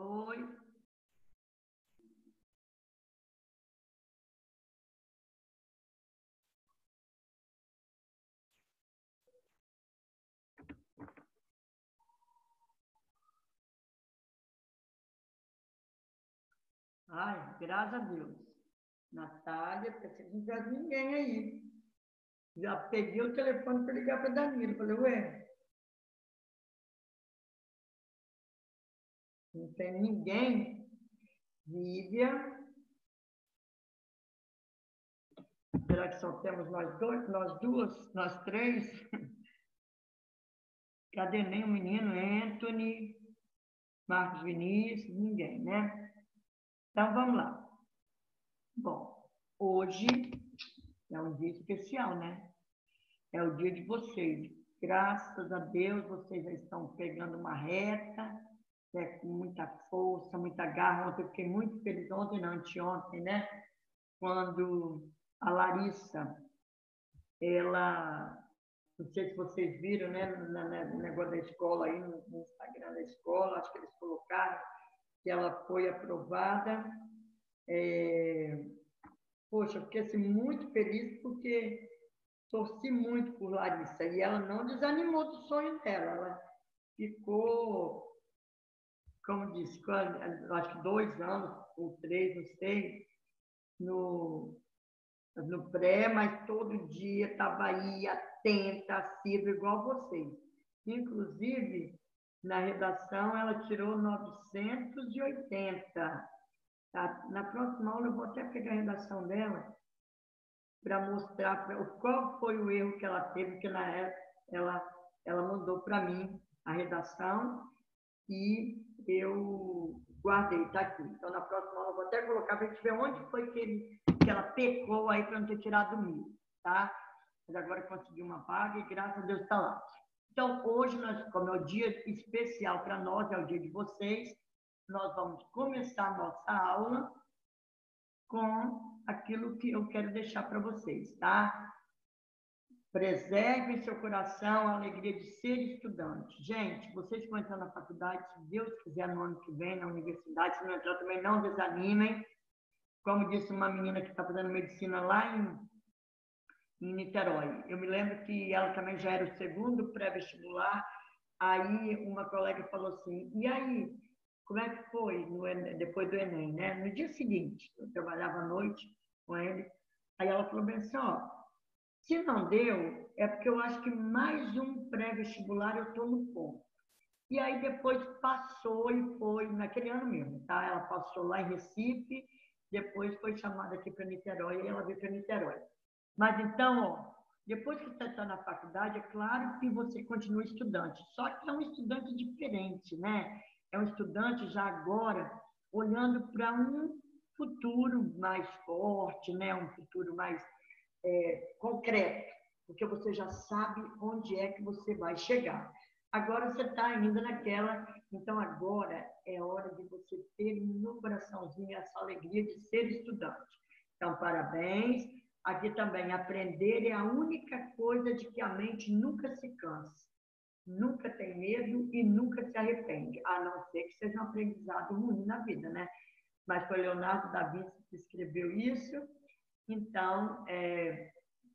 Oi. Ai, graças a Deus. Natália, pensei que não tivesse ninguém aí. Já peguei o telefone para ligar para Danilo. Falei, ué, não tem ninguém. Lívia. Será que só temos nós dois, nós duas, nós três? Cadê nem o menino? Anthony, Marcos Vinícius, ninguém, né? Então vamos lá. Bom, hoje é um dia especial, né? É o dia de vocês. Graças a Deus, vocês já estão pegando uma reta, né, com muita força, muita garra. Ontem eu fiquei muito feliz, ontem não, anteontem, né? Quando a Larissa, ela, não sei se vocês viram, né, no negócio da escola aí, no Instagram da escola, acho que eles colocaram que ela foi aprovada. Poxa, eu fiquei assim, muito feliz porque torci muito por Larissa e ela não desanimou do sonho dela, ela ficou, como disse, acho que 2 anos ou 3, não sei, no pré, mas todo dia estava aí atenta, assídua, igual vocês. Inclusive, na redação, ela tirou 980. Tá? Na próxima aula, eu vou até pegar a redação dela para mostrar qual foi o erro que ela teve, porque na época ela mandou para mim a redação e eu guardei, está aqui. Então, na próxima aula, eu vou até colocar para a gente ver onde foi que ela pecou aí para não ter tirado 1.000, tá? Mas agora consegui uma vaga e graças a Deus está lá. Então, hoje, como é o dia especial para nós, é o dia de vocês, nós vamos começar a nossa aula com aquilo que eu quero deixar para vocês, tá? Preserve em seu coração a alegria de ser estudante. Gente, vocês que vão entrar na faculdade, se Deus quiser, no ano que vem, na universidade, se não entrar também, não desanimem. Como disse uma menina que está fazendo medicina lá em Niterói. Eu me lembro que ela também já era o segundo pré-vestibular. Aí uma colega falou assim, e aí, como é que foi depois do Enem, né? No dia seguinte, eu trabalhava à noite com ele, aí ela falou bem assim, ó, se não deu, é porque eu acho que mais um pré-vestibular eu estou no ponto. E aí depois passou e foi, naquele ano mesmo, tá? Ela passou lá em Recife, depois foi chamada aqui para Niterói e ela veio para Niterói. Mas então, ó, depois que você está na faculdade, é claro que você continua estudante, só que é um estudante diferente, né? É um estudante já agora olhando para um futuro mais forte, né? Um futuro mais concreto, porque você já sabe onde é que você vai chegar. Agora você está ainda naquela, então agora é hora de você ter no coraçãozinho essa alegria de ser estudante. Então, parabéns. Aqui também, aprender é a única coisa de que a mente nunca se cansa, nunca tem medo e nunca se arrepende, a não ser que seja um aprendizado ruim na vida, né? Mas foi Leonardo da Vinci que escreveu isso, então,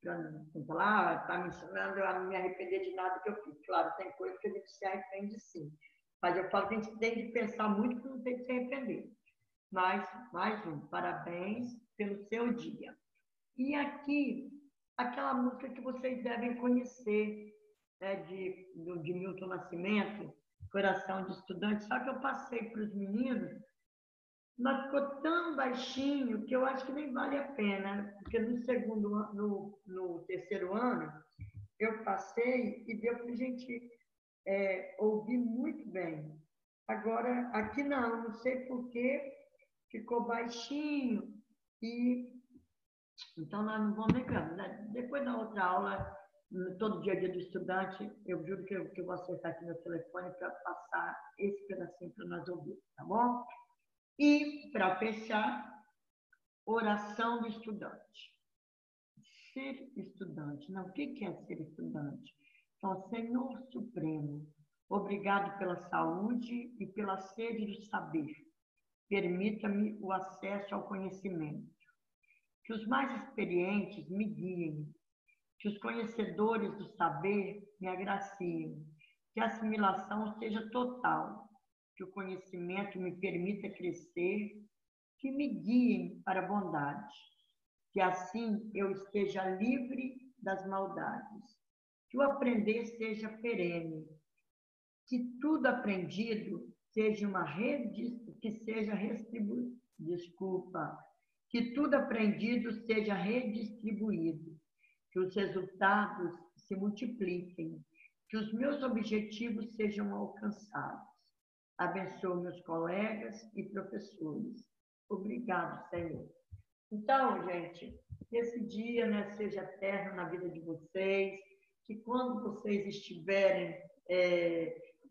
para falar, está me ensinando a não me arrepender de nada que eu fiz. Claro, tem coisas que a gente se arrepende sim, mas eu falo que a gente tem que pensar muito que não tem que se arrepender. Mas, mais um, parabéns pelo seu dia. E aqui, aquela música que vocês devem conhecer, né, de Milton Nascimento, Coração de Estudante, só que eu passei para os meninos, mas ficou tão baixinho que eu acho que nem vale a pena, porque no terceiro ano, eu passei e deu para a gente ouvir muito bem. Agora, aqui não sei por que ficou baixinho e então, nós não vamos nem cantar. Depois da outra aula, todo dia do estudante, eu juro que eu vou acertar aqui meu telefone para passar esse pedacinho para nós ouvir, tá bom? E, para fechar, oração do estudante. Ser estudante. Não, o que é ser estudante? Então, Senhor Supremo, Obrigado pela saúde e pela sede do saber. Permita-me o acesso ao conhecimento. Que os mais experientes me guiem. Que os conhecedores do saber me agraciem. Que a assimilação seja total. Que o conhecimento me permita crescer. Que me guiem para a bondade. Que assim eu esteja livre das maldades. Que o aprender seja perene. Que tudo aprendido seja uma rede, que seja que tudo aprendido seja redistribuído, que os resultados se multipliquem, que os meus objetivos sejam alcançados. Abençoo meus colegas e professores. Obrigado, Senhor. Então, gente, que esse dia, né, seja eterno na vida de vocês, que quando vocês estiverem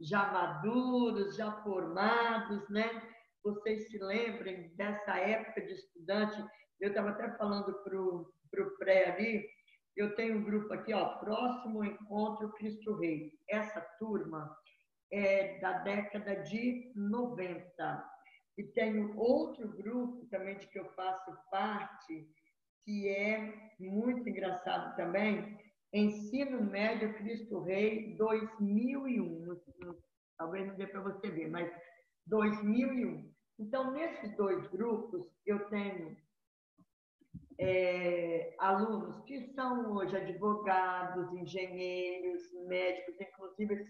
já maduros, já formados, né, vocês se lembrem dessa época de estudante. Eu estava até falando para o pré ali, eu tenho um grupo aqui, ó, Próximo Encontro Cristo Rei. Essa turma é da década de 90. E tenho outro grupo também de que eu faço parte, que é muito engraçado também, Ensino Médio Cristo Rei 2001. Talvez não dê para você ver, mas 2001. Então, nesses dois grupos, eu tenho alunos que são hoje advogados, engenheiros, médicos, inclusive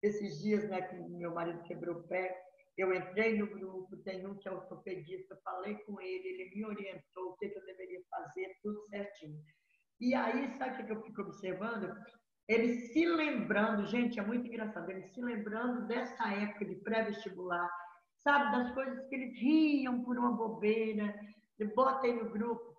esses dias, né, que meu marido quebrou o pé, eu entrei no grupo, tem um que é ortopedista, falei com ele me orientou o que eu deveria fazer, tudo certinho. E aí, sabe o que eu fico observando? Eles se lembrando, gente, é muito engraçado, eles se lembrando dessa época de pré-vestibular, sabe, das coisas que eles riam por uma bobeira, bota aí no grupo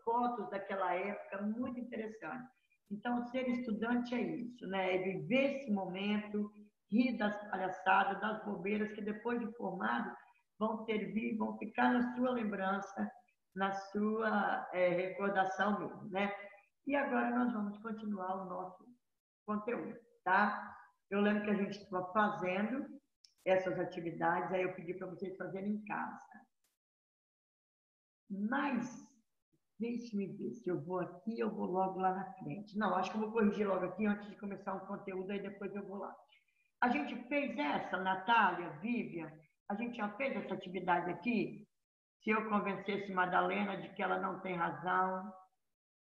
fotos daquela época, muito interessante. Então, ser estudante é isso, né? É viver esse momento, rir das palhaçadas, das bobeiras que depois de formado vão servir, vão ficar na sua lembrança, na sua recordação mesmo, né? E agora nós vamos continuar o nosso conteúdo, tá? Eu lembro que a gente estava fazendo essas atividades, aí eu pedi para vocês fazerem em casa. Mas, deixe-me ver se eu vou aqui, eu vou logo lá na frente. Não, acho que eu vou corrigir logo aqui antes de começar um conteúdo, aí depois eu vou lá. A gente fez essa, Natália, Vivian, a gente já fez essa atividade aqui? Se eu convencesse Madalena de que ela não tem razão,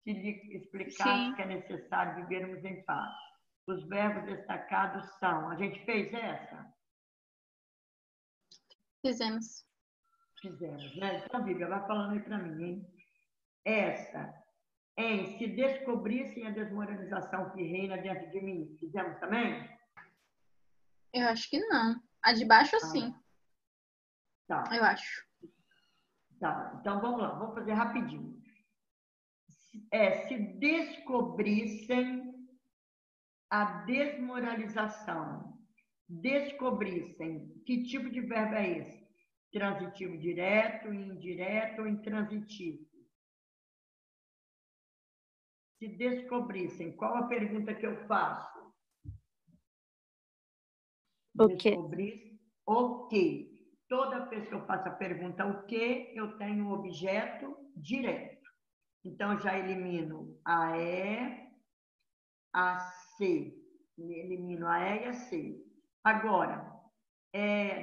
se lhe explicasse que é necessário vivermos em paz. Os verbos destacados são... A gente fez essa? Fizemos. Fizemos, né? Então, Vivian, vai falando aí para mim, hein? Essa, em se descobrissem a desmoralização que reina dentro de mim. Fizemos também? Eu acho que não. A de baixo, sim. Tá. Eu acho. Tá, então vamos lá, vamos fazer rapidinho. Se descobrissem a desmoralização. Descobrissem. Que tipo de verbo é esse? Transitivo direto, indireto ou intransitivo? Se descobrissem, qual a pergunta que eu faço? Descobrissem o quê? Toda vez que eu faço a pergunta o quê, eu tenho um objeto direto. Então, já elimino a E, a C. Elimino a E e a C. Agora,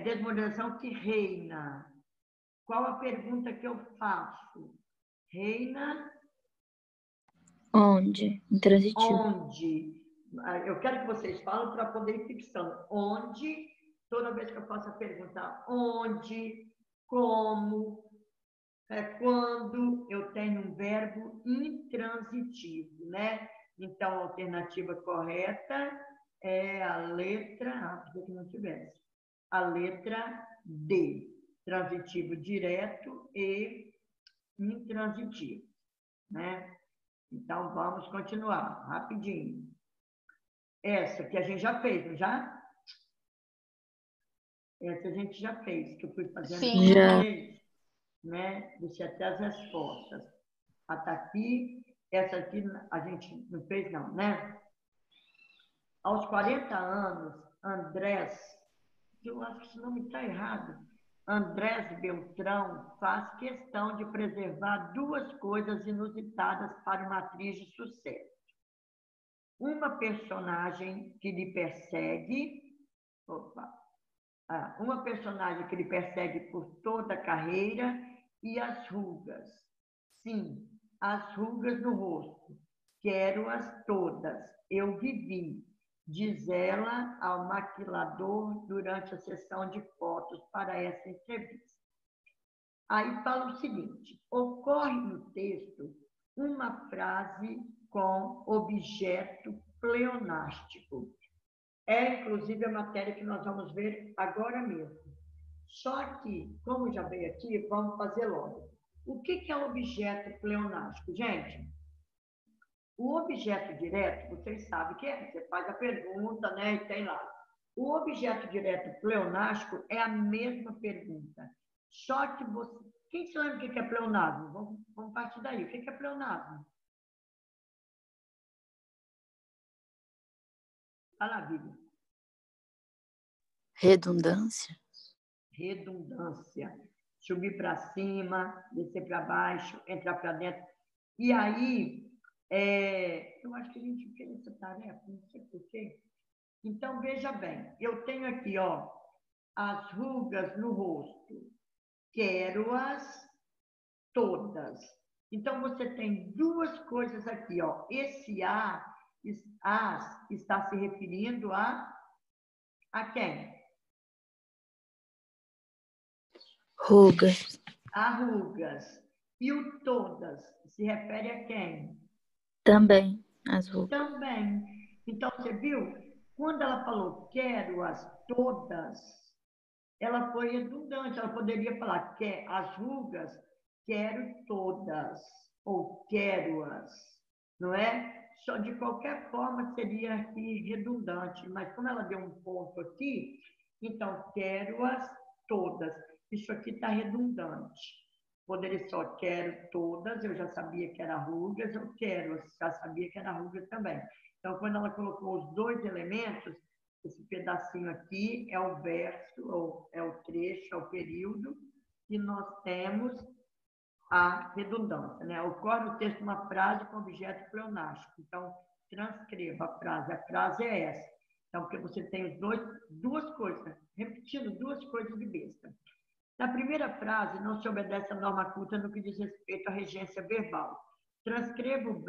desmoralização que reina. Qual a pergunta que eu faço? Reina... Onde? Intransitivo. Onde? Eu quero que vocês falem para poder ir fixando. Onde, toda vez que eu faço a pergunta, onde, como, quando eu tenho um verbo intransitivo, né? Então, a alternativa correta é a letra... pensei que não tivesse. A letra D. Transitivo direto e intransitivo, né? Então, vamos continuar, rapidinho. Essa que a gente já fez, não já? Essa a gente já fez, que eu fui fazendo com vocês, né? Deixei até as respostas. Até aqui, essa aqui a gente não fez não, né? Aos 40 anos, Andrés, eu acho que esse nome está errado. Andrés Beltrão faz questão de preservar duas coisas inusitadas para uma atriz de sucesso. Uma personagem que lhe persegue, uma personagem que lhe persegue por toda a carreira e as rugas. Sim, as rugas no rosto. Quero-as todas. Eu vivi, diz ela ao maquilador durante a sessão de fotos para essa entrevista. Aí fala o seguinte: ocorre no texto uma frase com objeto pleonástico. É, inclusive, a matéria que nós vamos ver agora mesmo. Só que, como já veio aqui, vamos fazer logo. O que é objeto pleonástico? Gente, o objeto direto, vocês sabem o que é. Você faz a pergunta, né, e tem lá. O objeto direto pleonástico é a mesma pergunta. Só que você... Quem se lembra o que é pleonasmo? Vamos partir daí. O que é pleonasmo? Fala, Bíblia. Redundância. Redundância. Subir para cima, descer para baixo, entrar para dentro. E aí, eu acho que a gente fez essa tarefa, não sei porquê. Então, veja bem, eu tenho aqui, ó, as rugas no rosto. Quero-as todas. Então, você tem duas coisas aqui, ó. Esse as está se referindo a quem? Rugas. A rugas. E o todas se refere a quem? Também as rugas. Também. Então, você viu? Quando ela falou quero-as todas, ela foi redundante. Ela poderia falar que as rugas, quero todas, ou quero-as, não é? Só de qualquer forma seria aqui redundante, mas como ela deu um ponto aqui, então quero-as todas. Isso aqui está redundante. Poderia só quero todas, eu já sabia que era rugas, eu quero, já sabia que era rugas também. Então, quando ela colocou os dois elementos, esse pedacinho aqui é o verso, ou é o trecho, é o período, e nós temos a redundância, né? Ocorre no texto uma frase com objeto pleonástico. Então, transcreva a frase é essa. Então, porque você tem duas coisas, repetindo duas coisas de besta. Na primeira frase, não se obedece à norma culta no que diz respeito à regência verbal. Transcreva o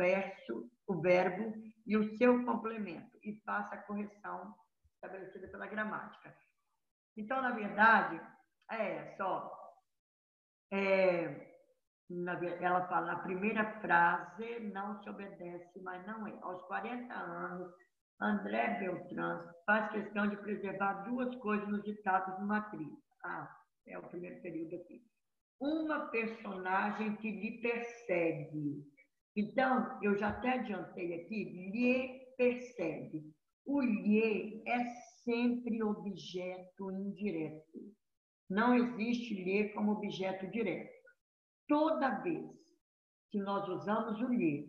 verbo e o seu complemento e faça a correção estabelecida pela gramática. Então, na verdade, ela fala, na primeira frase, não se obedece, mas não é. Aos 40 anos, André Beltrán faz questão de preservar duas coisas nos ditados de uma atriz. É o primeiro período aqui. Uma personagem que lhe persegue. Então, eu já até adiantei aqui, lhe persegue. O lhe é sempre objeto indireto. Não existe lhe como objeto direto. Toda vez que nós usamos o lhe,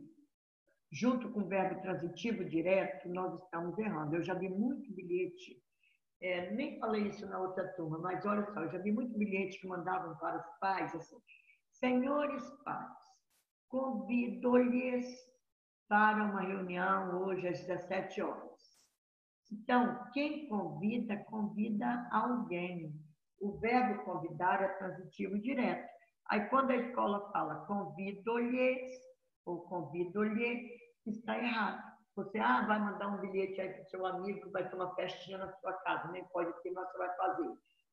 junto com o verbo transitivo direto, nós estamos errando. Eu já vi muito bilhete. Nem falei isso na outra turma, mas olha só, eu já vi muito bilhete que mandavam para os pais, assim, senhores pais, convido-lhes para uma reunião hoje às 17 horas. Então, quem convida, convida alguém. O verbo convidar é transitivo direto. Aí, quando a escola fala convido-lhes ou convido-lhe, está errado. Você vai mandar um bilhete aí para o seu amigo que vai ter uma festinha na sua casa, nem pode ter, mas você vai fazer.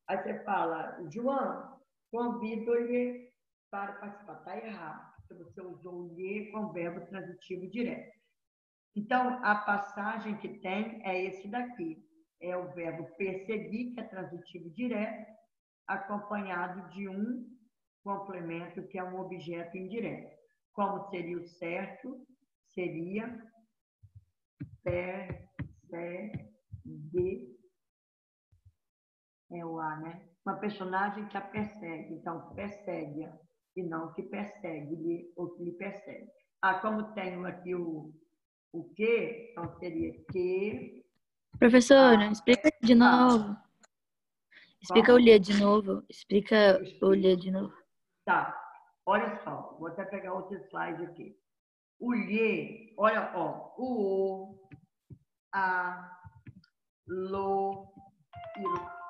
Aí você fala, João, convido-lhe para participar. Está errado, porque você usou lhe com verbo transitivo direto. Então, a passagem que tem é esse daqui. É o verbo perseguir, que é transitivo direto, acompanhado de um complemento, que é um objeto indireto. Como seria o certo? Seria persegue, é o A, né? Uma personagem que a persegue, então persegue-a, e não que persegue-lhe ou que lhe persegue. Como tenho aqui o que, então seria que Professora, explica de novo. Explica o Como? Lê de novo. Explica o Lê de novo. Tá, olha só, vou até pegar outro slide aqui. O lhe, olha, ó, o, a, lo,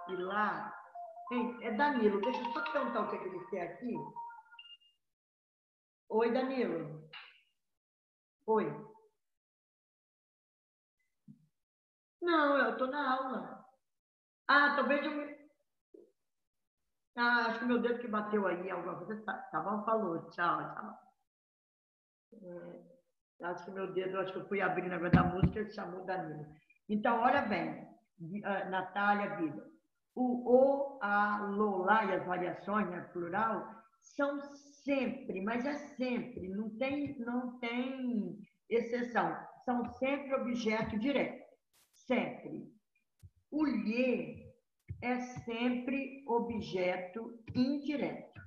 e lá. Ei, é Danilo, deixa eu só te perguntar o que ele quer aqui. Oi, Danilo. Oi. Não, eu estou na aula. Ah, talvez eu me... Ah, acho que meu dedo que bateu aí, alguma coisa. Tá bom, falou. Tchau, tchau. Acho que meu dedo, acho que eu fui abrir na da música e chamou Danilo. Então, olha bem, Natália, Vida. O, a, lo, lá e as variações, né, plural, são sempre, mas é sempre, não tem exceção. São sempre objeto direto. Sempre. O lhe é sempre objeto indireto,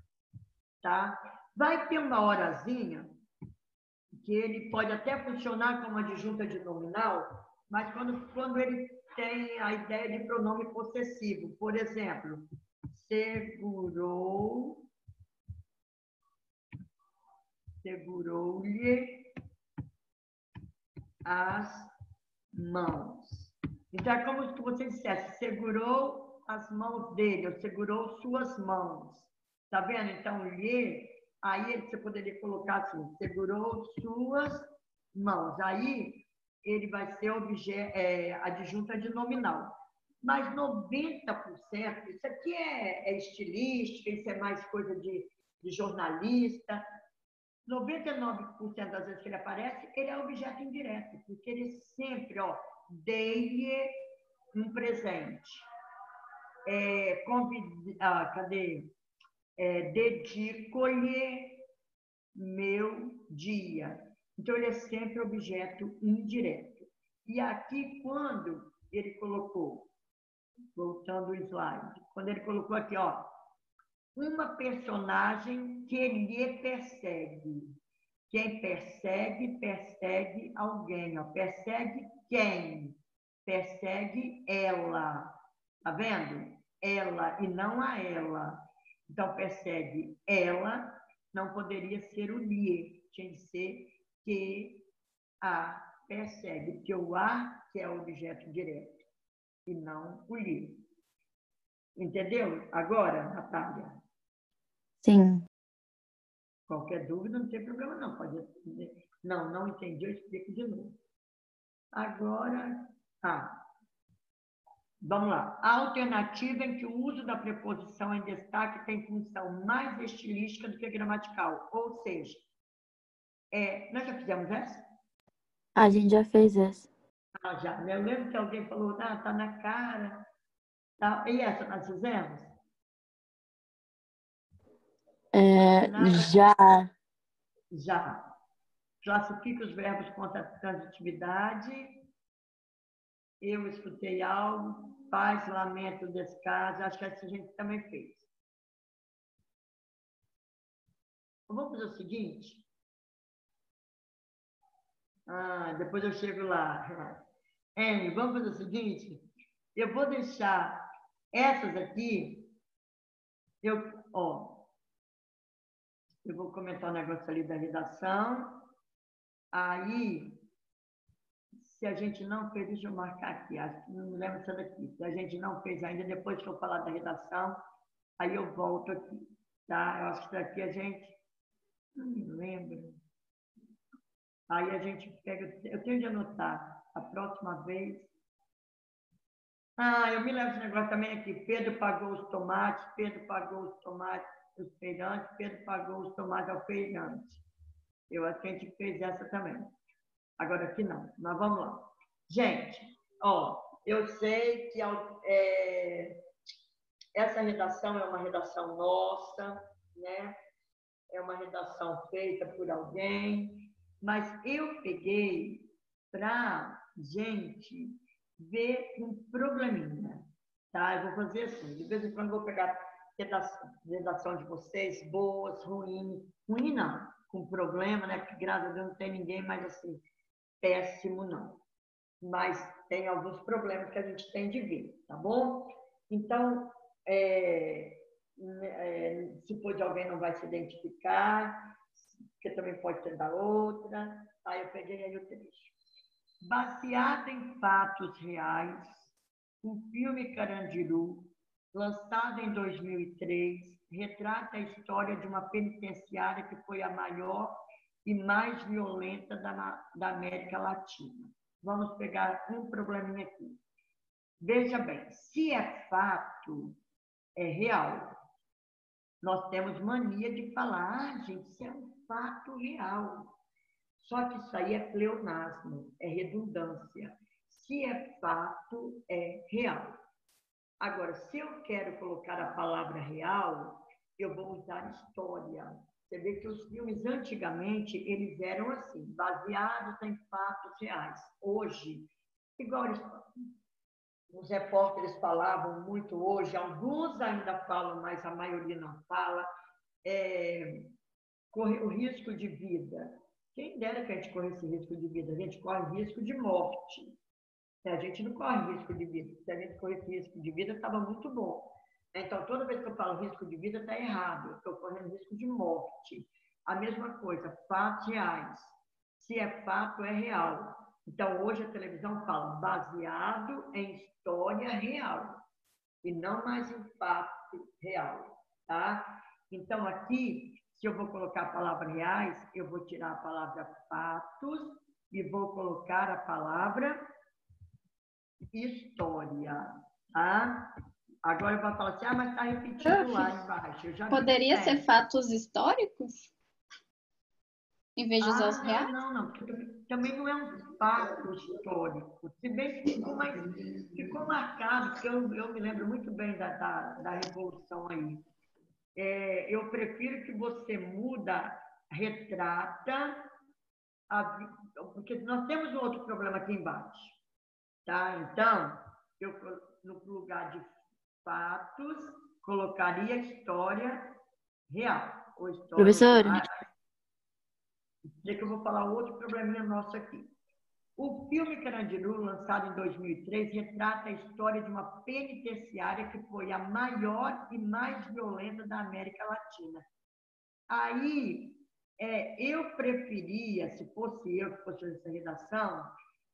tá? Vai ter uma horazinha que ele pode até funcionar como adjunta de nominal, mas quando ele tem a ideia de pronome possessivo. Por exemplo, segurou-lhe as mãos. Então, é como se você dissesse, segurou as mãos dele, ou segurou suas mãos. Tá vendo? Então, lhe, aí você poderia colocar assim, segurou suas mãos. Aí, ele vai ser adjunta de nominal. Mas 90%, isso aqui é estilística, isso é mais coisa de jornalista. 99% das vezes que ele aparece, ele é objeto indireto, porque ele sempre, ó, dei-lhe um presente. Cadê? Dedico-lhe meu dia. Então, ele é sempre objeto indireto. E aqui, quando ele colocou, voltando o slide, quando ele colocou aqui, ó, uma personagem que lhe persegue. Quem persegue, persegue alguém. Ó. Persegue quem? Persegue ela. Tá vendo? Ela e não a ela. Então, persegue ela, não poderia ser o lhe. Tinha de ser que a persegue. Porque o a, que é o objeto direto, e não o lhe. Entendeu? Agora, Natália? Sim. Qualquer dúvida, não tem problema não. Pode entender. Não entendi, eu explico de novo. Agora, vamos lá. A alternativa em que o uso da preposição em destaque tem função mais estilística do que gramatical. Ou seja, nós já fizemos essa? A gente já fez essa. Já. Eu lembro que alguém falou, tá na cara. Tá. E essa nós fizemos? Já. Já. Classifica os verbos contra a transitividade. Eu escutei algo, paz, lamento, descaso. Acho que essa a gente também fez. Vamos fazer o seguinte. Depois eu chego lá. Vamos fazer o seguinte. Eu vou deixar essas aqui. Eu vou comentar um negócio ali da redação. Aí, se a gente não fez, deixa eu marcar aqui. Acho que não me lembro dessa daqui. Se a gente não fez ainda, depois que eu falar da redação, aí eu volto aqui. Tá? Eu acho que daqui a gente... Não me lembro. Aí a gente pega... Eu tenho de anotar. A próxima vez... eu me lembro desse negócio também aqui. Pedro pagou os tomates, Pedro pagou os tomates os feirantes, Pedro pagou os tomates ao feirante. Eu acho que a gente fez essa também. Agora aqui não. Mas vamos lá. Gente, eu sei que essa redação é uma redação nossa, né? É uma redação feita por alguém, mas eu peguei para gente ver um probleminha, tá? Eu vou fazer assim, de vez em quando eu vou pegar redação de vocês, boas, ruim não, com problema, né? Porque graças a Deus não tem ninguém mais assim, péssimo não. mas tem alguns problemas que a gente tem de ver, tá bom? Então, se for de alguém não vai se identificar, porque também pode ser da outra. Tá, eu peguei aí o trecho. Baseado em fatos reais, o filme Carandiru, lançado em 2003, retrata a história de uma penitenciária que foi a maior e mais violenta da América Latina. Vamos pegar um probleminha aqui. Veja bem, se é fato, é real. Nós temos mania de falar, gente, isso é um fato real. Só que isso aí é pleonasmo, é redundância. Se é fato, é real. Agora, se eu quero colocar a palavra real, eu vou usar história. Você vê que os filmes, antigamente, eles eram assim, baseados em fatos reais. Hoje, igual os repórteres falavam muito hoje, alguns ainda falam, mas a maioria não fala, o risco de vida. Quem dera que a gente corresse risco de vida? A gente corre risco de morte. A gente não corre risco de vida. Se a gente corresse risco de vida, estava muito bom. Então, toda vez que eu falo risco de vida, está errado. Eu estou correndo risco de morte. A mesma coisa, fatos reais. Se é fato, é real. Então, hoje a televisão fala baseado em história real e não mais em fato real, tá? Então, aqui, se eu vou colocar a palavra reais, eu vou tirar a palavra fatos e vou colocar a palavra história, tá? Agora eu vou falar assim, mas está repetido lá embaixo. Eu já Poderia ser fatos históricos? Em vez de usar os reais? Não. Também não é um fato histórico. Se bem que ficou marcado, porque eu me lembro muito bem da Revolução aí. Eu prefiro que você muda, retrata, porque nós temos um outro problema aqui embaixo. Tá? Então, eu, no lugar de fatos, colocaria história real. Ou história, Professora? que eu vou falar outro probleminha nosso aqui. O filme Carandiru, lançado em 2003, retrata a história de uma penitenciária que foi a maior e mais violenta da América Latina. Aí, eu preferia, se fosse eu que fosse essa redação,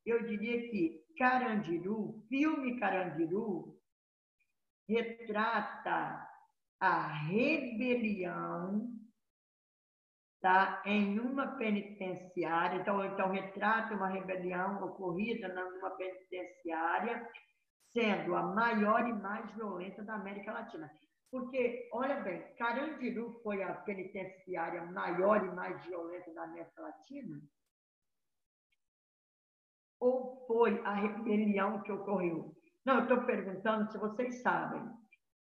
eu diria que Carandiru, filme Carandiru, retrata a rebelião, tá, em uma penitenciária. Então retrata uma rebelião ocorrida numa penitenciária, sendo a maior e mais violenta da América Latina. Porque, olha bem, Carandiru foi a penitenciária maior e mais violenta da América Latina? Ou foi a rebelião que ocorreu? Não, eu estou perguntando se vocês sabem.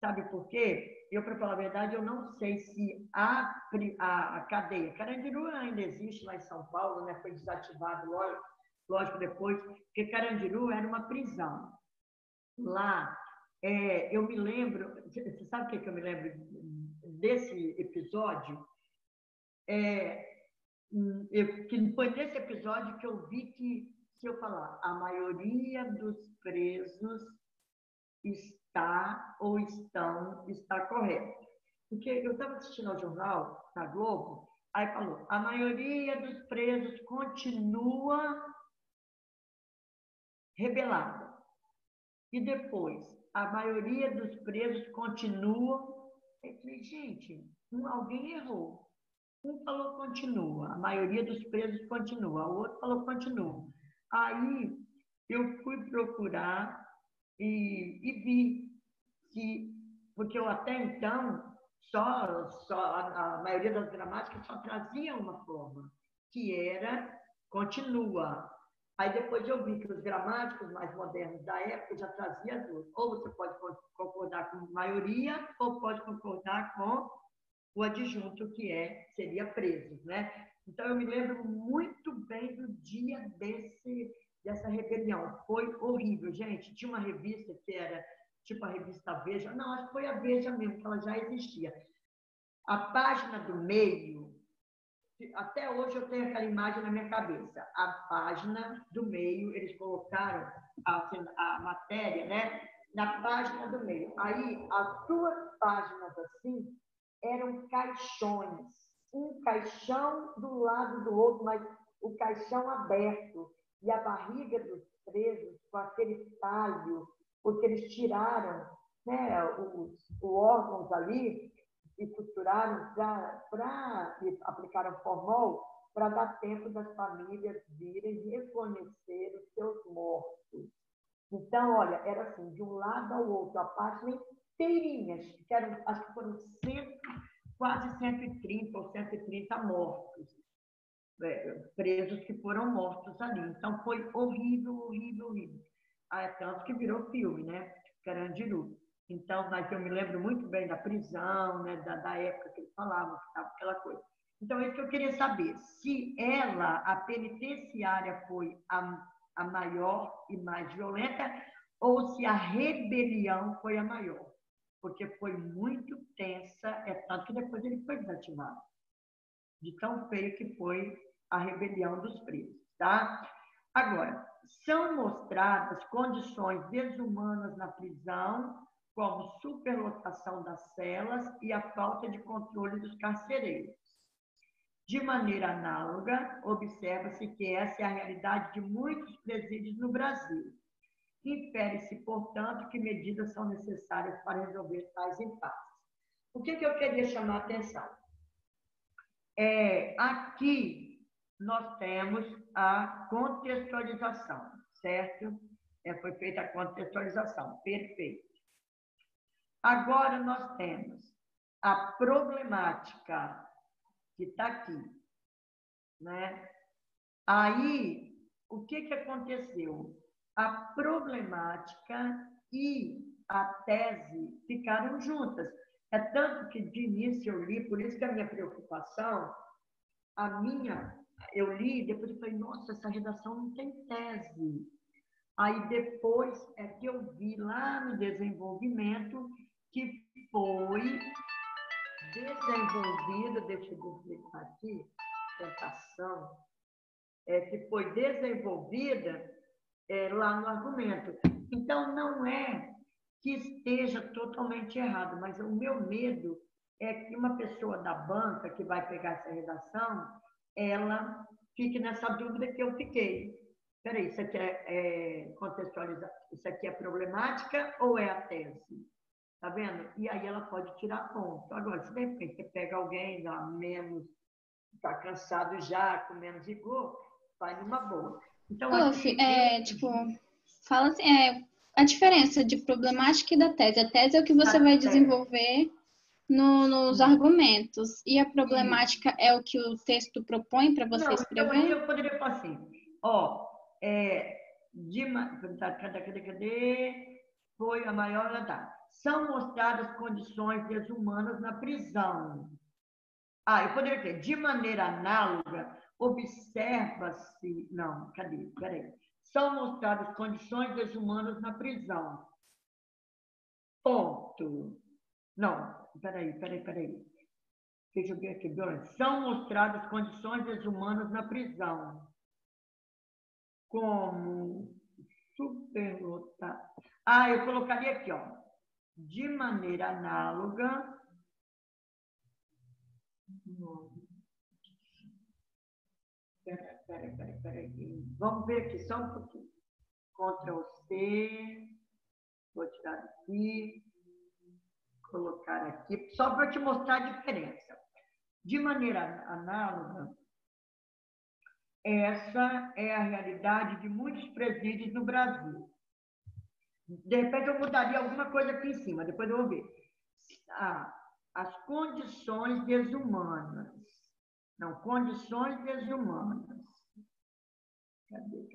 Sabe por quê? Eu, para falar a verdade, eu não sei se a cadeia Carandiru ainda existe lá em São Paulo, né? Foi desativado, lógico, depois, porque Carandiru era uma prisão. Lá, eu me lembro, você sabe o que eu me lembro desse episódio? Que foi nesse episódio que eu vi que, se eu falar, a maioria dos presos está correto. Porque eu estava assistindo ao jornal, na Globo, aí falou, a maioria dos presos continua rebelada. E depois, a maioria dos presos continuam... Eu falei, gente, alguém errou. Um falou continua, a maioria dos presos continua, o outro falou continua. Aí eu fui procurar e vi que, porque eu até então, a maioria das gramáticas só trazia uma forma, que era continua. Aí depois eu vi que os gramáticos mais modernos da época já traziam as duas. Ou você pode concordar com a maioria, ou pode concordar com o adjunto, que seria presos, né? Então, eu me lembro muito bem do dia dessa rebelião. Foi horrível, gente. Tinha uma revista que era tipo a revista Veja. Não, acho que foi a Veja mesmo, que ela já existia. A página do meio Até hoje eu tenho aquela imagem na minha cabeça. A página do meio, eles colocaram a matéria, né? Na página do meio. Aí, as duas páginas assim eram caixões. Um caixão do lado do outro, mas o caixão aberto. E a barriga dos presos com aquele talho, porque eles tiraram, né, os órgãos ali e costuraram e aplicaram formol para dar tempo das famílias virem reconhecer os seus mortos. Então, olha, era assim, de um lado ao outro, a página inteirinha, que eram, acho que foram quase 130 ou 130 mortos, presos que foram mortos ali. Então, foi horrível, horrível, horrível. Tanto que virou filme, né? Carandiru. Então, mas eu me lembro muito bem da prisão, né? Da época que eles falavam, que estava aquela coisa. Então, é isso que eu queria saber. Se a penitenciária foi a maior e mais violenta, ou se a rebelião foi a maior. Porque foi muito tensa, tanto que depois ele foi desativado. De tão feio que foi a rebelião dos presos, tá? Agora, são mostradas condições desumanas na prisão, como superlotação das celas e a falta de controle dos carcereiros. De maneira análoga, observa-se que essa é a realidade de muitos presídios no Brasil. Infere-se, portanto, que medidas são necessárias para resolver tais impasses. O que eu queria chamar a atenção? Aqui nós temos a contextualização, certo? Foi feita a contextualização, perfeito. Agora nós temos a problemática que está aqui, né? Aí, o que aconteceu? A problemática e a tese ficaram juntas. É tanto que de início eu li, por isso que a minha preocupação, eu li, depois eu falei, nossa, essa redação não tem tese. Aí depois é que eu vi lá no desenvolvimento que foi desenvolvida, deixa eu explicar aqui, tentação, que foi desenvolvida lá no argumento. Então, não é que esteja totalmente errado, mas o meu medo é que uma pessoa da banca que vai pegar essa redação, ela fique nessa dúvida que eu fiquei. Espera aí, isso aqui é contextualizar, isso aqui é problemática ou é a tese? Tá vendo? E aí ela pode tirar ponto. Agora, se de repente você pega alguém, dá menos, está cansado já, com menos vigor, vai numa boa. Então, tipo, fala assim, a diferença de problemática e da tese. A tese é o que você vai desenvolver nos argumentos. E a problemática é o que o texto propõe para você escrever? Então, aqui eu poderia falar assim, cadê? Foi a maior verdade. São mostradas condições desumanas na prisão. Eu poderia dizer, de maneira análoga, observa-se... Não, cadê? Peraí. São mostradas condições desumanas na prisão. Ponto. Não, peraí. Deixa eu ver aqui. São mostradas condições desumanas na prisão. Como superlotar. Eu colocaria aqui, ó. De maneira análoga. Peraí. Vamos ver aqui só um pouquinho. Ctrl+C. Vou tirar aqui. Colocar aqui, só para te mostrar a diferença. De maneira análoga, essa é a realidade de muitos presídios no Brasil. De repente eu mudaria alguma coisa aqui em cima, depois eu vou ver. As condições desumanas. Não, condições desumanas. Cadê?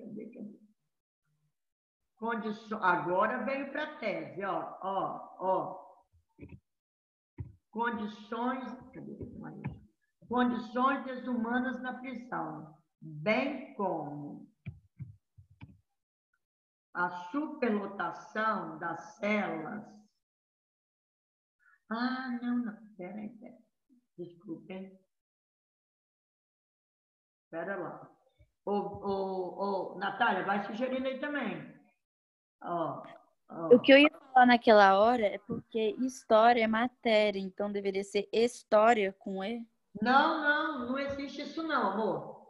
Agora veio para a tese, ó. Condições desumanas na prisão, bem como a superlotação das celas. Não, peraí. Desculpem. Espera lá. Natália, vai sugerindo aí também. Ó, O que eu ia falar naquela hora é porque história é matéria, então deveria ser história com E. Não existe isso não, amor.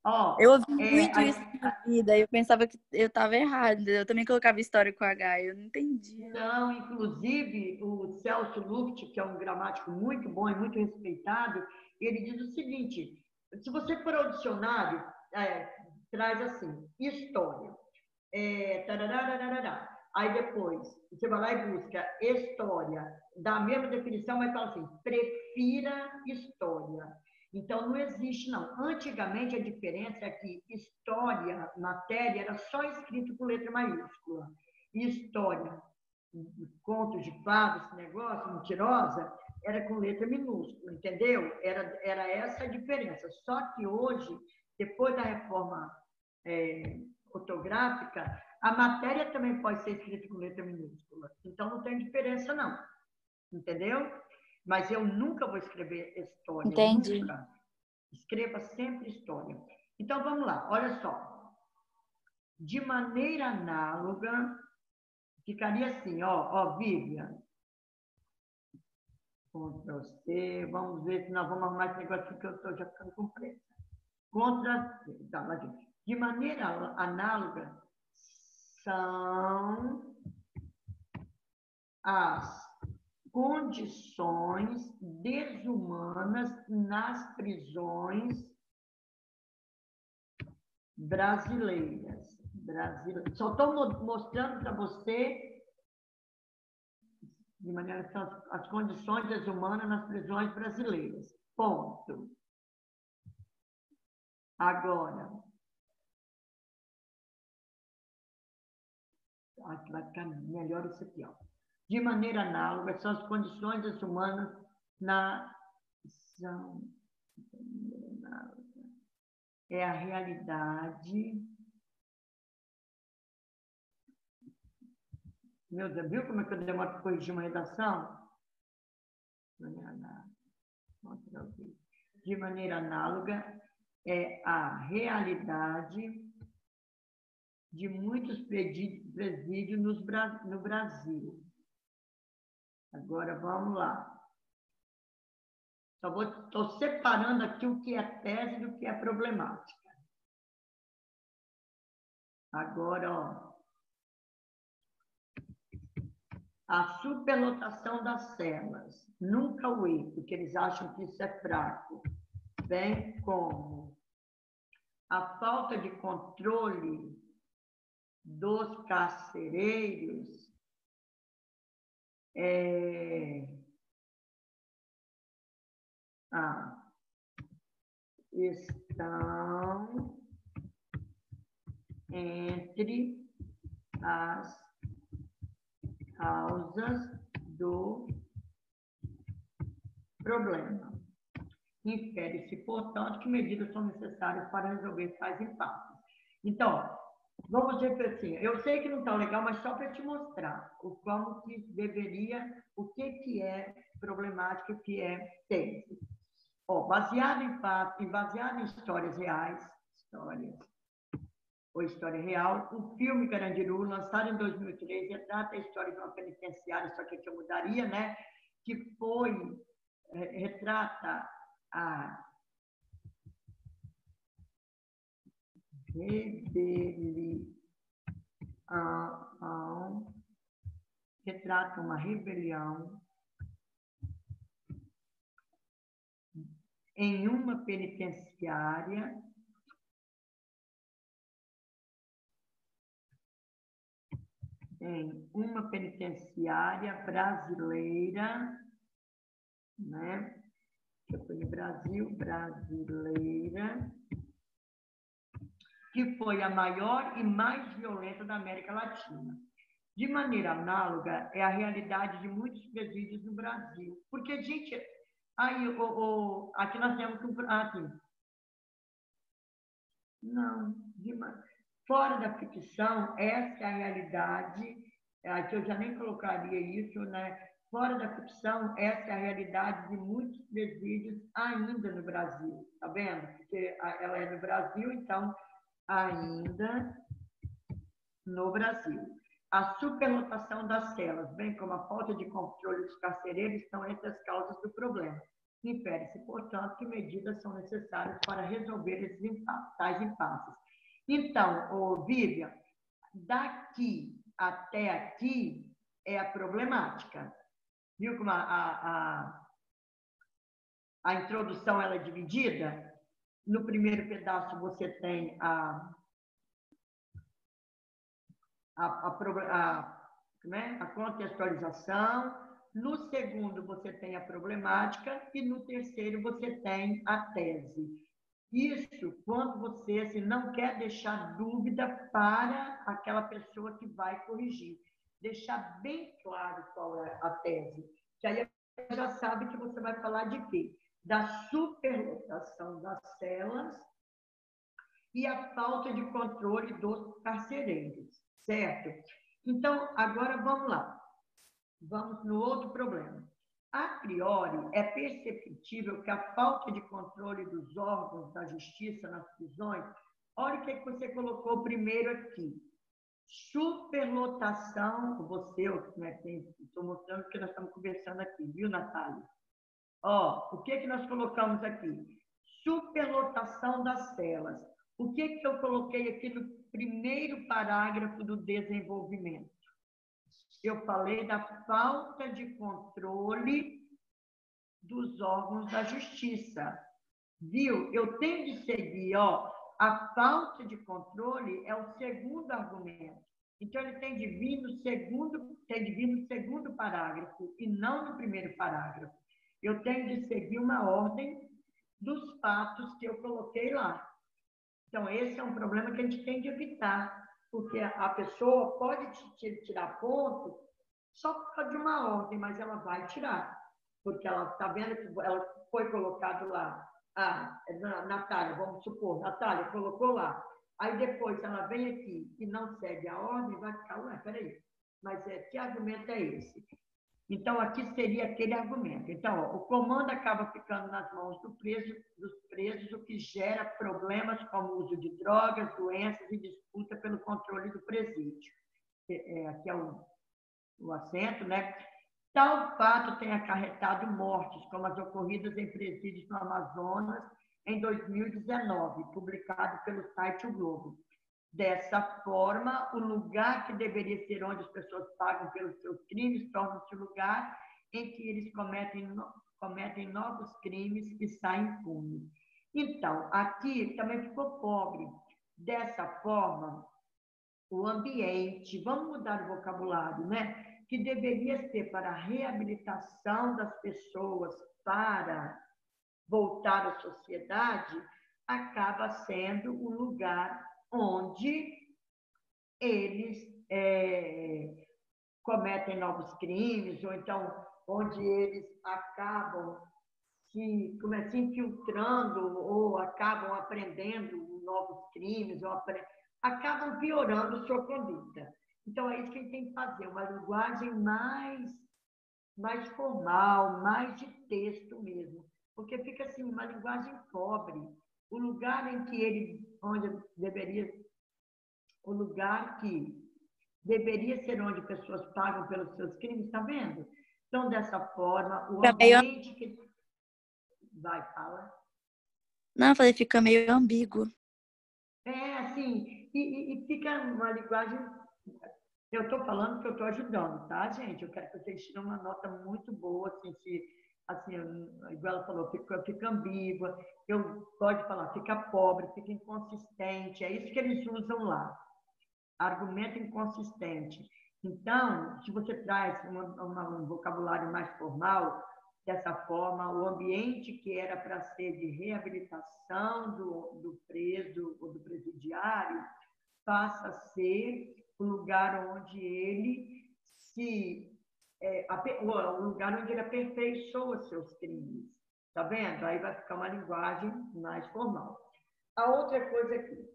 Ó, Eu ouvi muito isso na vida, eu pensava que eu estava errado. Eu também colocava história com H, eu não entendia. Não, inclusive, o Celso Luft, que é um gramático muito bom e muito respeitado, ele diz o seguinte, se você for ao dicionário, traz assim, história. Aí depois, você vai lá e busca história, dá a mesma definição, mas fala assim, prefira história. Então, não existe, não. Antigamente, a diferença é que história, matéria, era só escrito com letra maiúscula. História, contos de fadas, esse negócio, mentirosa, era com letra minúscula, entendeu? Era essa a diferença. Só que hoje, depois da reforma ortográfica, a matéria também pode ser escrita com letra minúscula. Então, não tem diferença, não. Entendeu? Mas eu nunca vou escrever história. Entendi. Nunca. Escreva sempre história. Então, vamos lá. Olha só. De maneira análoga, ficaria assim, ó, Vivian. Contra C. Vamos ver se nós vamos arrumar esse negócio aqui que eu estou já ficando com pressa. Contra C. Tá, de maneira análoga, são as condições desumanas nas prisões brasileiras. Só estou mostrando para você de maneira que são as condições desumanas nas prisões brasileiras. Ponto. Agora, vai ficar melhor isso aqui, ó. De maneira análoga, são as condições desumanas na... É a realidade. Meu Deus, viu como é que eu demoro para corrigir uma redação? De maneira análoga, é a realidade de muitos presídios no Brasil. Agora, vamos lá. Estou separando aqui o que é tese do que é problemática. Agora, ó. A superlotação das celas. Nunca o E, porque eles acham que isso é fraco. Bem como a falta de controle dos carcereiros estão entre as causas do problema. Infere-se, portanto, que medidas são necessárias para resolver tais impasses. Então, vamos dizer assim, eu sei que não está legal, mas só para te mostrar como que deveria, o que é problemática, o que é tese. Ó, baseado em fatos, baseado em histórias reais, história real, o filme Carandiru, lançado em 2003, retrata a história de uma penitenciária, só que aqui eu mudaria, né? Que retrata a rebelião, retrata uma rebelião em uma penitenciária brasileira, né? Eu fui no Brasil, brasileira, que foi a maior e mais violenta da América Latina. De maneira análoga, é a realidade de muitos presídios no Brasil. Porque, gente, aí, aqui nós temos aqui. Não, fora da ficção, essa é a realidade, aqui eu já nem colocaria isso, né? fora da ficção, essa é a realidade de muitos presídios ainda no Brasil, tá vendo? Porque ela é no Brasil, então, ainda no Brasil. A superlotação das celas, bem como a falta de controle dos carcereiros, estão entre as causas do problema. Impere-se, portanto, que medidas são necessárias para resolver esses tais impasses. Então, Vivian, daqui até aqui é a problemática. Viu como a introdução ela é dividida? No primeiro pedaço você tem a contextualização, no segundo você tem a problemática e no terceiro você tem a tese. Isso quando você não quer deixar dúvida para aquela pessoa que vai corrigir. Deixar bem claro qual é a tese. Que aí já sabe que você vai falar de quê? Da superlotação das celas e a falta de controle dos carcereiros, certo? Então, agora vamos lá. Vamos no outro problema. A priori, é perceptível que a falta de controle dos órgãos da justiça nas prisões, olha o que você colocou primeiro aqui. Superlotação, estou mostrando que nós estamos conversando aqui, viu, Natália? Ó, o que nós colocamos aqui? Superlotação das celas. O que eu coloquei aqui no primeiro parágrafo do desenvolvimento? Eu falei da falta de controle dos órgãos da justiça. Viu? Eu tenho de seguir, ó, a falta de controle é o segundo argumento. Então, ele tem de vir no segundo parágrafo e não no primeiro parágrafo. Eu tenho de seguir uma ordem dos fatos que eu coloquei lá. Então, esse é um problema que a gente tem de evitar, porque a pessoa pode tirar ponto só por causa de uma ordem, mas ela vai tirar, porque ela está vendo que ela foi colocado lá. Natália, vamos supor, Natália colocou lá. Aí depois ela vem aqui e não segue a ordem, vai ficar, ué, peraí, mas que argumento é esse? Então, aqui seria aquele argumento. Então, ó, o comando acaba ficando nas mãos dos presos, o que gera problemas como o uso de drogas, doenças e disputa pelo controle do presídio. Aqui é o assento, né? Tal fato tem acarretado mortes, como as ocorridas em presídios no Amazonas em 2019, publicado pelo site O Globo. Dessa forma, o lugar que deveria ser onde as pessoas pagam pelos seus crimes torna-se o lugar em que eles cometem novos crimes e saem impunes. Então, aqui também ficou pobre. Dessa forma, o ambiente, vamos mudar o vocabulário, né? Que deveria ser para a reabilitação das pessoas, para voltar à sociedade, acaba sendo um lugar onde eles cometem novos crimes, ou então onde eles acabam se infiltrando ou acabam aprendendo novos crimes, ou acabam piorando sua conduta. Então, é isso que a gente tem que fazer, uma linguagem mais formal, mais de texto mesmo, porque fica assim, uma linguagem pobre. O lugar em que o lugar que deveria ser onde pessoas pagam pelos seus crimes, está vendo? Então, dessa forma, o ambiente que... Vai, fala. Não, falei, fica meio ambíguo. Assim, e fica uma linguagem... Eu estou falando que eu estou ajudando, tá, gente? Eu quero que vocês tirem uma nota muito boa, assim, igual ela falou, fica ambígua, eu gosto de falar, fica pobre, fica inconsistente, é isso que eles usam lá, argumento inconsistente. Então, se você traz um vocabulário mais formal, dessa forma, o ambiente que era para ser de reabilitação do preso ou do presidiário passa a ser o lugar onde ele o lugar onde ele aperfeiçoa seus crimes. Tá vendo? Aí vai ficar uma linguagem mais formal. A outra coisa aqui,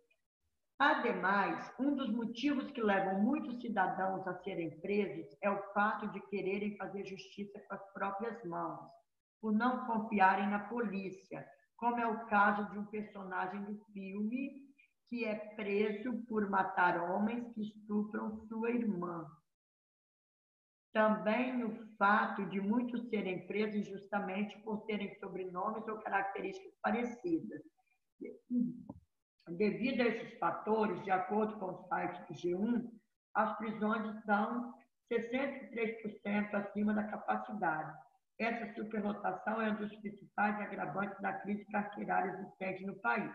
Ademais, um dos motivos que levam muitos cidadãos a serem presos é o fato de quererem fazer justiça com as próprias mãos, por não confiarem na polícia, como é o caso de um personagem do filme que é preso por matar homens que estupram sua irmã. Também no fato de muitos serem presos justamente por terem sobrenomes ou características parecidas. Devido a esses fatores, de acordo com o site do G1, as prisões estão 63% acima da capacidade. Essa superlotação é um dos principais agravantes da crise carcerária existente no país.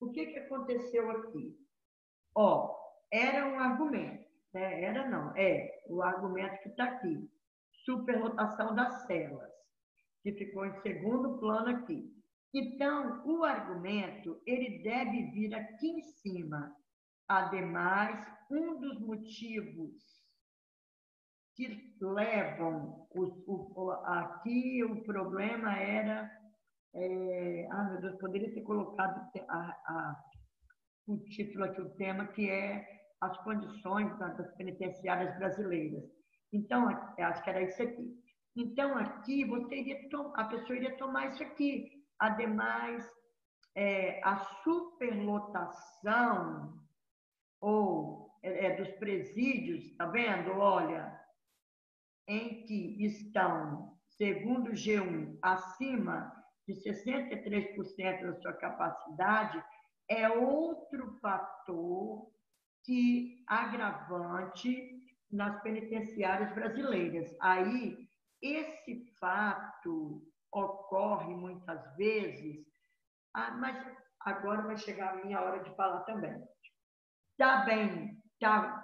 O que aconteceu aqui? Era um argumento, né? Era não, é o argumento que está aqui. Superlotação das celas, que ficou em segundo plano aqui. Então, o argumento, ele deve vir aqui em cima. Ademais, um dos motivos que levam... aqui o problema era... meu Deus, poderia ter colocado o título aqui, o tema, que é as condições das penitenciárias brasileiras. Então, acho que era isso aqui. Então, aqui, a pessoa iria tomar isso aqui. Ademais, a superlotação dos presídios, está vendo? Olha, em que estão, segundo o G1, acima de 63% da sua capacidade, é outro fator agravante nas penitenciárias brasileiras. Aí, esse fato ocorre muitas vezes, mas agora vai chegar a minha hora de falar também.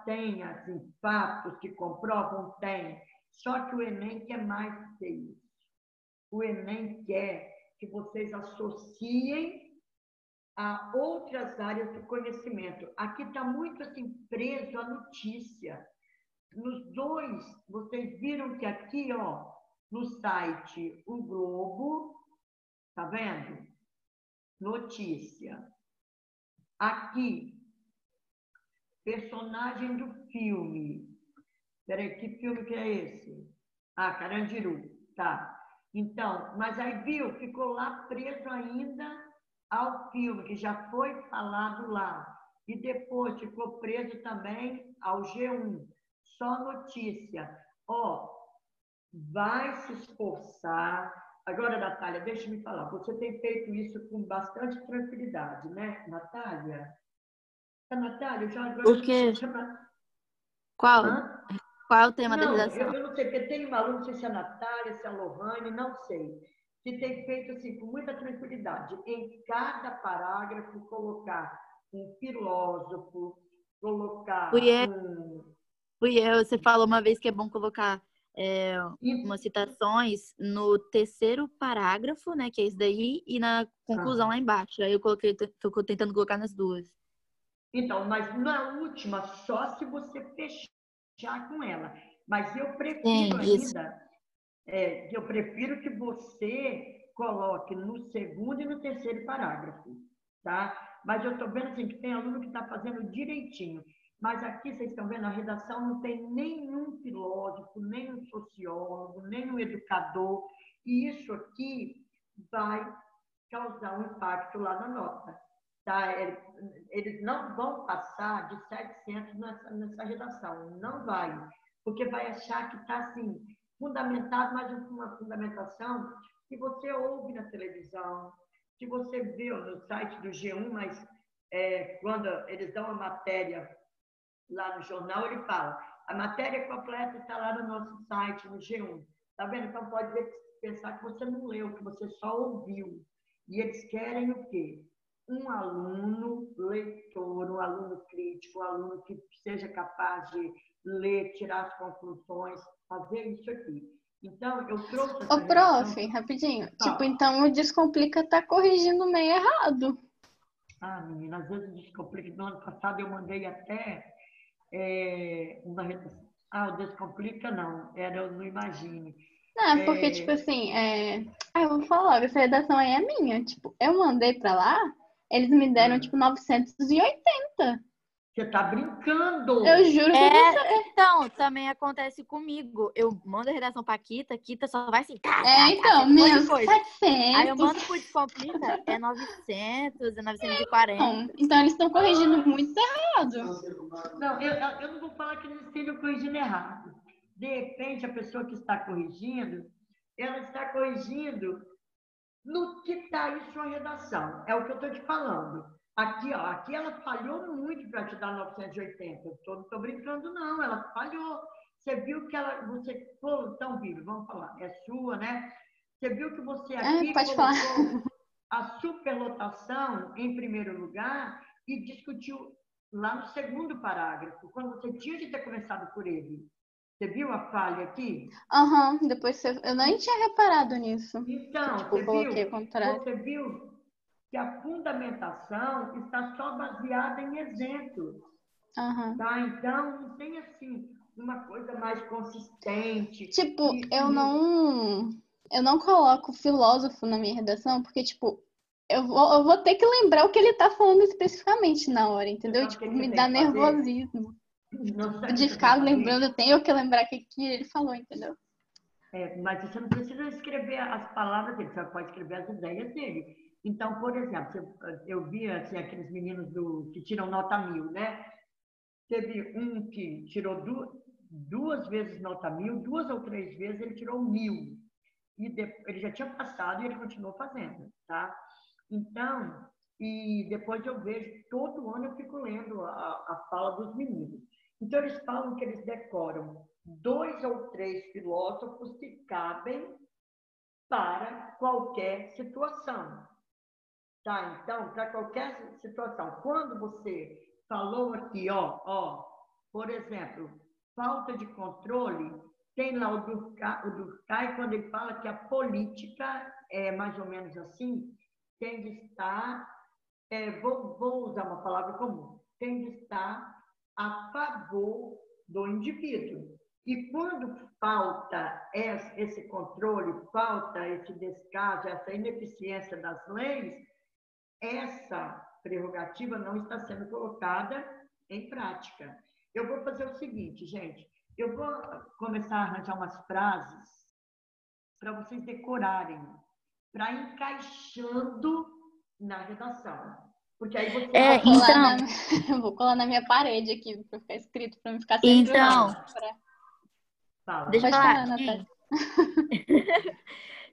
Tem assim, fatos que comprovam? Tem. Só que o Enem quer mais do que isso. O Enem quer que vocês associem a outras áreas do conhecimento. Aqui está muito assim, preso a notícia. Nos dois, vocês viram que aqui, no site O Globo, tá vendo? Notícia. Aqui, personagem do filme. Peraí, que filme que é esse? Carandiru. Tá. Então, mas aí viu, ficou lá preso ainda ao filme, que já foi falado lá. E depois ficou preso também ao G1. Só notícia. Vai se esforçar. Agora, Natália, deixa-me falar. Você tem feito isso com bastante tranquilidade, né, Natália? Natália, já agora... O quê? Qual? Hã? Qual é o tema da Não, redação? eu não sei, porque tem uma aluna, não sei se é a Natália, se é a Lohane, não sei, que tem feito assim, com muita tranquilidade. Em cada parágrafo, colocar um filósofo, colocar Fui eu. Você falou uma vez que é bom colocar umas citações no terceiro parágrafo, né, que é isso daí, e na conclusão lá embaixo. Aí eu tô tentando colocar nas duas. Então, mas na última, só se você fechar com ela. Mas eu prefiro eu prefiro que você coloque no segundo e no terceiro parágrafo, tá? Mas eu estou vendo assim, que tem aluno que está fazendo direitinho. Mas aqui, vocês estão vendo, a redação não tem nenhum filósofo, nenhum sociólogo, nenhum educador. E isso aqui vai causar um impacto lá na nota. Tá? Eles não vão passar de 700 nessa redação. Não vai. Porque vai achar que está assim, fundamentado, mas uma fundamentação que você ouve na televisão, que você vê no site do G1, mas quando eles dão a matéria lá no jornal, ele fala, a matéria completa está lá no nosso site, no G1. Tá vendo? Então pode pensar que você não leu, que você só ouviu. E eles querem o quê? Um aluno leitor, um aluno crítico, um aluno que seja capaz de ler, tirar as conclusões, fazer isso aqui. Então, eu trouxe essa prof, rapidinho. Tipo, então o Descomplica tá corrigindo meio errado. Menina, às vezes o Descomplica, no ano passado eu mandei até uma redação. O Descomplica não, era no Imagine. Não, porque, tipo assim, eu vou falar logo, essa redação aí é minha. Tipo, eu mandei pra lá, eles me deram, tipo, 980. Você está brincando. Eu juro que eu não sei. Então, também acontece comigo. Eu mando a redação pra Kita só vai assim, Então, um monte de menos coisa. 700. Aí eu mando pro Descomplica, é 900, é 940. Então eles estão corrigindo muito errado. Não, eu não vou falar que eles estejam corrigindo errado. De repente, a pessoa que está corrigindo, ela está corrigindo no que está em sua redação. É o que eu estou te falando. Aqui, ó, aqui ela falhou muito para te dar 980. Eu não estou brincando, não. Ela falhou. Você viu que ela... Então, Bíblia, vamos falar. É sua, né? Você viu que você aqui Pode colocou falar. a superlotação em primeiro lugar e discutiu lá no segundo parágrafo, quando você tinha que ter começado por ele. Você viu a falha aqui? Depois eu nem tinha reparado nisso. Então, Tipo, coloquei o contrário. você viu que a fundamentação está só baseada em exemplos. Tá? Então, não tem assim uma coisa mais consistente. Tipo, eu não coloco filósofo na minha redação, porque, tipo, eu vou ter que lembrar o que ele tá falando especificamente na hora, entendeu? Então, tipo, me dá nervosismo. De ficar lembrando, eu tenho que lembrar o que ele falou, entendeu? Mas você não precisa escrever as palavras dele, você pode escrever as ideias dele. Então, por exemplo, eu vi assim, aqueles meninos que tiram nota 1000, né? Teve um que tirou duas vezes nota 1000, 2 ou 3 vezes ele tirou 1000. E ele já tinha passado e ele continuou fazendo, tá? Então, e depois eu vejo, todo ano eu fico lendo a fala dos meninos. Então, eles falam que eles decoram 2 ou 3 filósofos que cabem para qualquer situação. Tá? Então, para qualquer situação. Quando você falou aqui, por exemplo, falta de controle, tem lá o Durkheim, quando ele fala que a política é mais ou menos assim, tem de estar, vou usar uma palavra comum, tem de estar a favor do indivíduo. E quando falta esse controle, falta esse descaso, essa ineficiência das leis, essa prerrogativa não está sendo colocada em prática. Eu vou fazer o seguinte, gente, eu vou começar a arranjar umas frases para vocês decorarem, para ir encaixando na redação. Porque aí você eu vou colar na minha parede aqui para ficar escrito, para não ficar sem Então, deixa eu falar, Natália.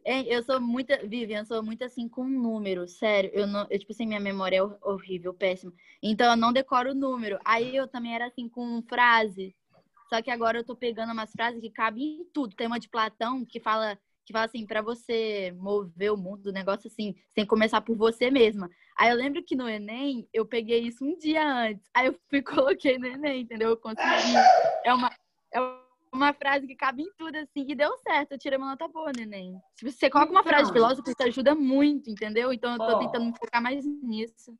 Eu sou muita, Vivian, sou muito assim com número, sério. Tipo assim, minha memória é horrível, péssima. Então eu não decoro o número. Aí eu também era assim com frase. Só que agora eu tô pegando umas frases que cabem em tudo. Tem uma de Platão que fala assim, pra você mover o mundo, negócio assim, sem começar por você mesma. Aí eu lembro que no Enem eu peguei isso um dia antes. Aí eu fui e coloquei no Enem, entendeu? Eu consegui. É uma frase que cabe em tudo, assim, e deu certo. Eu tirei uma nota boa no Enem. Se você coloca uma frase de filósofo, isso ajuda muito, entendeu? Então eu tô tentando me focar mais nisso.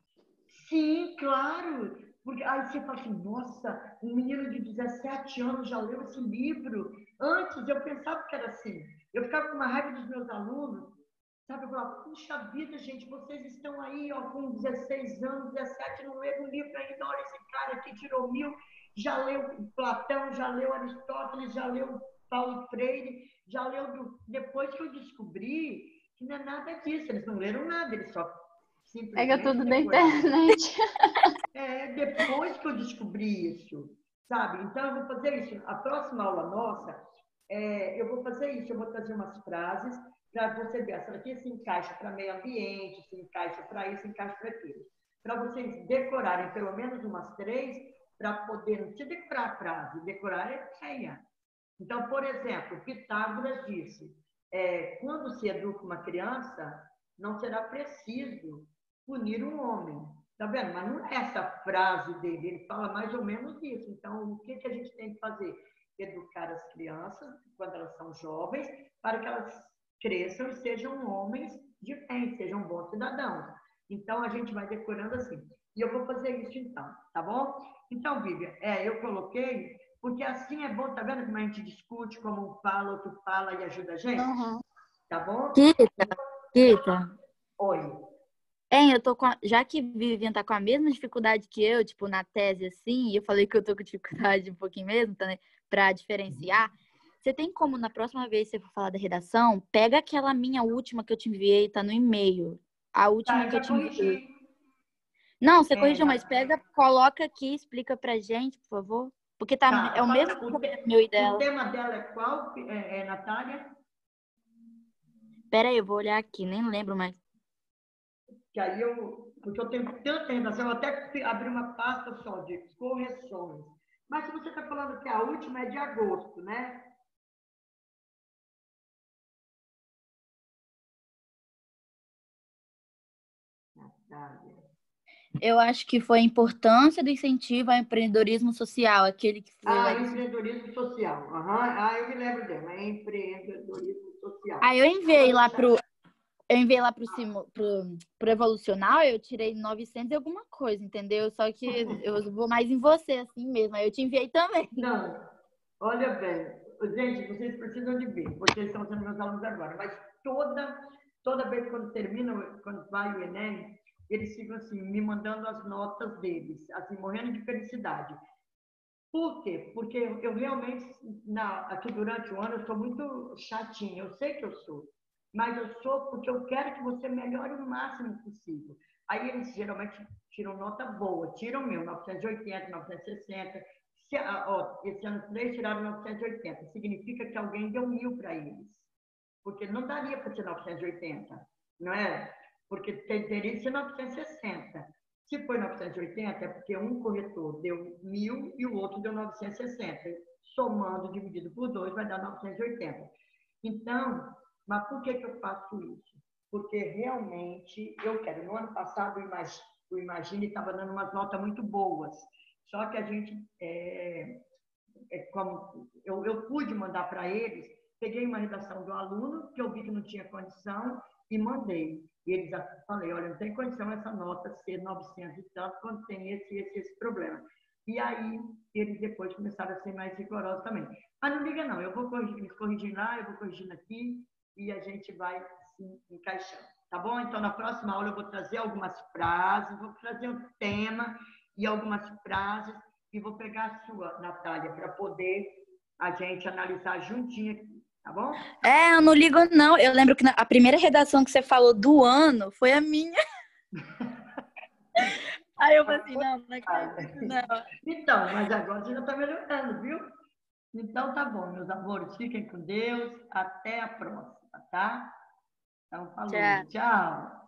Sim, claro. Porque aí você fala assim, nossa, um menino de 17 anos já leu esse livro. Antes eu pensava que era assim. Eu ficava com uma raiva dos meus alunos, sabe? Eu falava, puxa vida, gente, vocês estão aí com 16 anos, 17, não leram um livro ainda. Olha, esse cara aqui tirou 1000, já leu Platão, já leu Aristóteles, já leu Paulo Freire, já leu... Depois que eu descobri que não é nada disso, eles não leram nada, eles só pega tudo da internet. Depois que eu descobri isso, sabe? Então, eu vou fazer isso. A próxima aula nossa, eu vou fazer isso. Eu vou trazer umas frases para você ver. Essa daqui se encaixa para meio ambiente, se encaixa para isso, se encaixa para aquilo. Para vocês decorarem pelo menos umas 3, para poder... Não precisa decorar a frase. Decorar é senha. Então, por exemplo, Pitágoras disse, quando se educa uma criança, não será preciso punir um homem. Tá vendo? Mas não é essa frase dele, ele fala mais ou menos isso. Então, o que a gente tem que fazer? Educar as crianças, quando elas são jovens, para que elas cresçam e sejam homens de bem, sejam bons cidadãos. Então, a gente vai decorando assim. E eu vou fazer isso então, tá bom? Então, Vivian, eu coloquei, porque assim é bom, tá vendo como a gente discute, como um fala, outro fala e ajuda a gente? Tá bom? Kita. Oi. Eu tô já que Vivian tá com a mesma dificuldade que eu, tipo, na tese, assim, e eu falei que eu tô com dificuldade um pouquinho mesmo, tá, né, pra diferenciar. Você tem como, na próxima vez que você for falar da redação, pega aquela minha última que eu te enviei, tá no e-mail. A Tá, última eu que eu já te enviei. corrigi. Não, você É, corrigiu, já, mas pega, coloca aqui, explica pra gente, por favor. Porque é o mesmo meu e O dela. tema dela é qual, Natália? Pera aí, eu vou olhar aqui, nem lembro mais. Que aí porque eu tenho tanta redação, eu até abri uma pasta só de correções. Mas se você está falando que a última é de agosto, né? Natália. Eu acho que foi a importância do incentivo ao empreendedorismo social, aquele que você vai... Empreendedorismo social. Uhum. Eu me lembro dela, é empreendedorismo social. Aí eu enviei lá pro Evolucional, eu tirei 900 e alguma coisa, entendeu? Só que eu vou mais em você, assim mesmo. Aí eu te enviei também. Não, olha bem, gente, vocês precisam de ver, vocês estão sendo meus alunos agora, mas toda vez quando termina, quando vai o Enem, eles ficam assim, me mandando as notas deles, assim, morrendo de felicidade. Por quê? Porque eu realmente, aqui durante o ano, eu sou muito chatinha, eu sei que eu sou, mas eu sou porque eu quero que você melhore o máximo possível. Aí eles geralmente tiram nota boa, tiram 980, 960. Esse ano 3 tiraram 980, significa que alguém deu 1.000 para eles, porque não daria para ser 980, não é? Porque teria que ser 960. Se foi 980, é porque um corretor deu 1.000 e o outro deu 960. Somando, dividido por 2, vai dar 980. Então, mas por que eu faço isso? Porque realmente eu quero. No ano passado, o Imagine estava dando umas notas muito boas. Só que a gente, como eu pude mandar para eles, peguei uma redação do aluno, que eu vi que não tinha condição, e mandei. E eles falei, olha, não tem condição essa nota ser 900 e tanto, quando tem esse problema. E aí, eles depois começaram a ser mais rigorosos também. Mas não liga não, eu vou corrigir lá, eu vou corrigindo aqui, e a gente vai se encaixando. Tá bom? Então, na próxima aula eu vou trazer algumas frases, vou trazer um tema e algumas frases, e vou pegar a sua, Natália, para poder a gente analisar juntinho aqui, tá bom? Eu não ligo, não. Eu lembro que a primeira redação que você falou do ano foi a minha. Aí eu falei assim, não acredito, não. Então, mas agora você já está melhorando, viu? Então tá bom, meus amores, fiquem com Deus, até a próxima, tá? Então falou, Tchau. tchau.